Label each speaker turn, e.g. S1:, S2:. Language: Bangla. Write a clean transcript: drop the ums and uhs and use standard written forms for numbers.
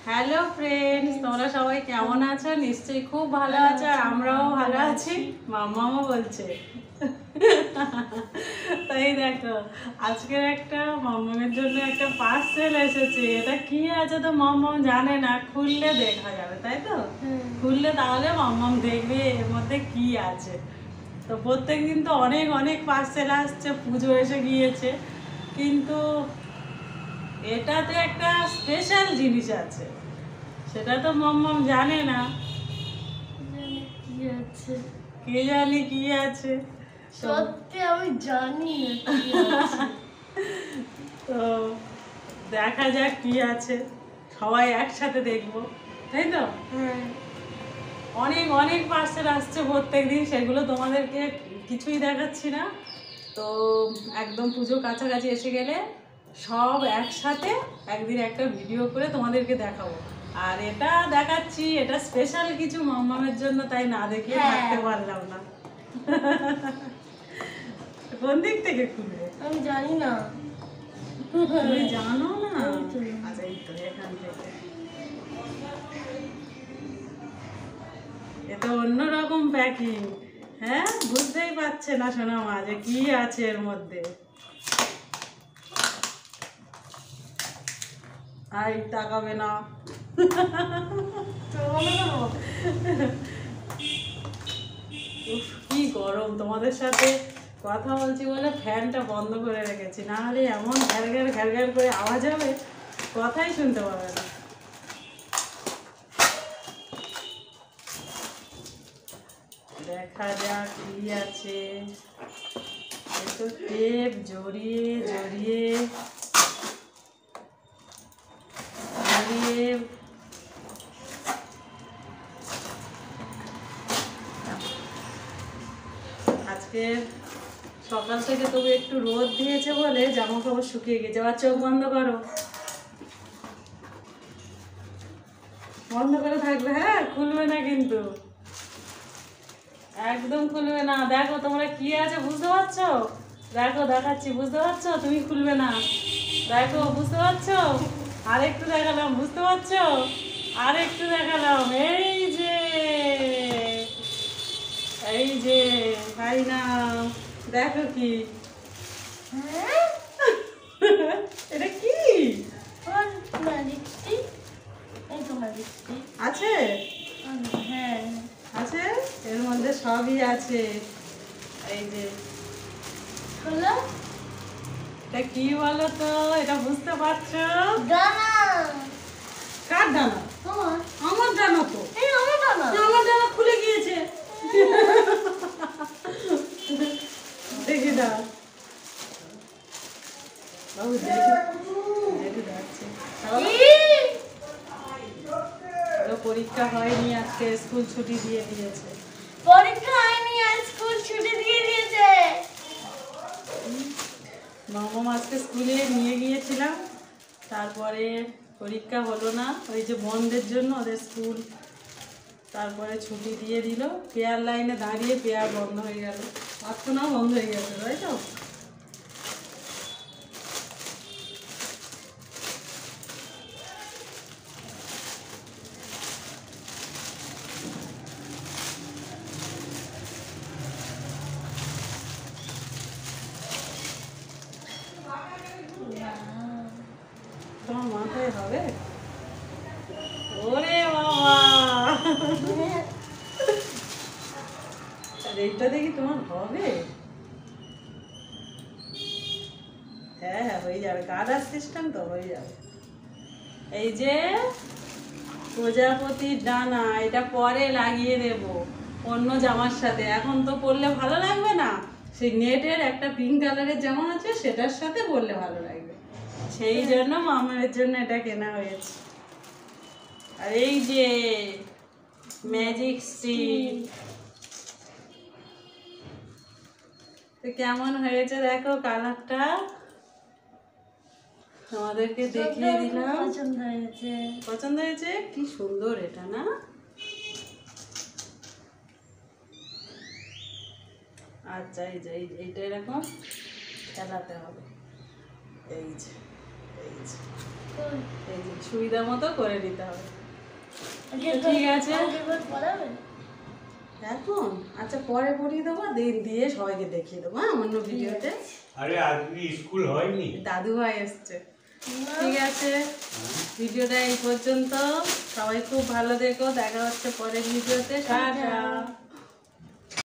S1: হ্যালো ফ্রেন্ডস, তোমরা সবাই কেমন আছো? নিশ্চয়ই খুব ভালো আছো, আর আমরাও ভালো আছি। মাম্মাও বলছে তাই দেখো, আজকের একটা মাম্মামের জন্য একটা পার্সেল এসেছে। এটা কি আছে তো মাম্মাম জানে না, খুললে দেখা যাবে, তাই তো? খুললে তাহলে মাম্মাম দেখবে এর মধ্যে কি আছে। তো প্রত্যেকদিন তো অনেক অনেক পার্সেল আসছে, পুজো এসে গিয়েছে, কিন্তু এটাতে একটা স্পেশাল জিনিস আছে, সেটা তো মাম্মাম জানে না।
S2: কি আছে?
S1: কে জানে কি আছে।
S2: সত্যি আমি জানি না কি আছে।
S1: তো দেখা যাক কি আছে, সবাই একসাথে দেখবো, তাই তো?
S2: হ্যাঁ,
S1: অনেক অনেক পার্সেল আসছে প্রত্যেকদিন, সেগুলো তোমাদেরকে কিছুই দেখাচ্ছি না। তো একদম পুজো কাছাকাছি এসে গেলে সব একসাথে একদিন একটা ভিডিও করে তোমাদেরকে দেখাবো। আর এটা দেখাচ্ছি, এটা স্পেশাল কিছু মাম্মামের জন্য, তাই না দেখে
S2: হ্যাঁ।
S1: থাকতে পারলাম না। কোন দিক থেকে খুলবে?
S2: আমি জানি না।
S1: তুমি জানো না?
S2: এই তো।
S1: আচ্ছা, এই তো এখান থেকে। এটা অন্যরকম প্যাকিং। হ্যাঁ, বুঝতেই পারছে না সোনা মা যে কি আছে এর মধ্যে। আই তাকাবে না। উফ, কি গরম! তোমাদের সাথে কথা বলছি বলে ফ্যানটা বন্ধ করে রেখেছি, না হলে এমন ঘ্যার ঘ্যার ঘ্যার ঘ্যার করে আওয়াজ হবে, কথাই শুনতে পাবে না। দেখা যাক কি আছে। একটু টেপ জড়িয়ে জড়িয়ে জড়িয়ে আজকে সকাল থেকে তবু একটু রোদ দিয়েছে বলে জামা কাপড় শুকিয়ে গেছে। আবার চোখ বন্ধ করো, বন্ধ করে থাকবে, হ্যাঁ, খুলবে না কিন্তু, একদম খুলবে না। দেখো তোমরা কি আছে বুঝতে পারছো? দেখো দেখাচ্ছি, বুঝতে পারছো? তুমি খুলবে না, দেখো বুঝতে পারছো? আরেকটু দেখালাম, বুঝতে পারছো? আরেকটু দেখালাম, এই যে, এই যে, তাই না? দেখো কি,
S2: হ্যাঁ,
S1: এটা কি
S2: আর ম্যাজিক স্টিক। এই তো ম্যাজিক স্টিক।
S1: আছে?
S2: হ্যাঁ,
S1: আছে, এর মধ্যে সবই আছে। এই যে,
S2: হলো
S1: এটা কি বলো তো? এটা বুঝতে পারছো?
S2: ডানা।
S1: কার ডানা?
S2: তোমার?
S1: আমার ডানা তো।
S2: এই আমার ডানা।
S1: আমার ডানা খুলে গিয়েছে। দেখি দাও বাবু, দেখি দেখি যাচ্ছে। পরীক্ষা হয়নি আজকে, স্কুল ছুটি দিয়ে দিয়েছে।
S2: পরীক্ষা হয়নি আর স্কুল ছুটি দিয়ে দিয়েছে।
S1: মামা আজকে স্কুলে নিয়ে গিয়েছিলাম, তারপরে পরীক্ষা হলো না, ওই যে বন্ধের জন্য ওদের স্কুল, তারপরে ছুটি দিয়ে দিল। পেয়ার লাইনে দাঁড়িয়ে পেয়ার বন্ধ হয়ে গেল, প্রার্থনাও বন্ধ হয়ে গেছে, তাই তো? তোমার মাথায় হবে? ওরে বাবা, আর এইটা দেখি তোমার হবে। হ্যাঁ হ্যাঁ, হয়ে যাবে, গার্ডার সিস্টেম তো হয়ে যাবে। এই যে প্রজাপতির ডানা, এটা পরে লাগিয়ে দেব অন্য জামার সাথে, এখন তো পরলে ভালো লাগবে না। সেই নেটের একটা পিঙ্ক কালারের জামা আছে, সেটার সাথে পরলে ভালো লাগবে, সেই জন্য মামার জন্য এটা কেনা হয়েছে। আর এই যে ম্যাজিক স্টিক, তো কেমন হয়েছে দেখো কালারটা, তোমাদেরকে দেখিয়ে দিলাম।
S2: পছন্দ হয়েছে।
S1: পছন্দ হয়েছে? কি সুন্দর এটা, না? আচ্ছা, এই যে এইটা এরকম খেলাতে হবে, এই যে, এই যে। এই যে সুবিধা মতো করে নিতে হবে। ঠিক আছে এখন আচ্ছা পরে পড়িয়ে দেবো, দিয়ে সবাইকে দেখিয়ে দেবো। হ্যাঁ অন্য ভিডিওতে।
S3: আরে আজকে স্কুল হয়নি,
S1: দাদু ভাই এসছে। ঠিক আছে ভিডিওটা এই পর্যন্ত, সবাই খুব ভালো দেখো, দেখা হচ্ছে পরের ভিডিওতে। টাটা।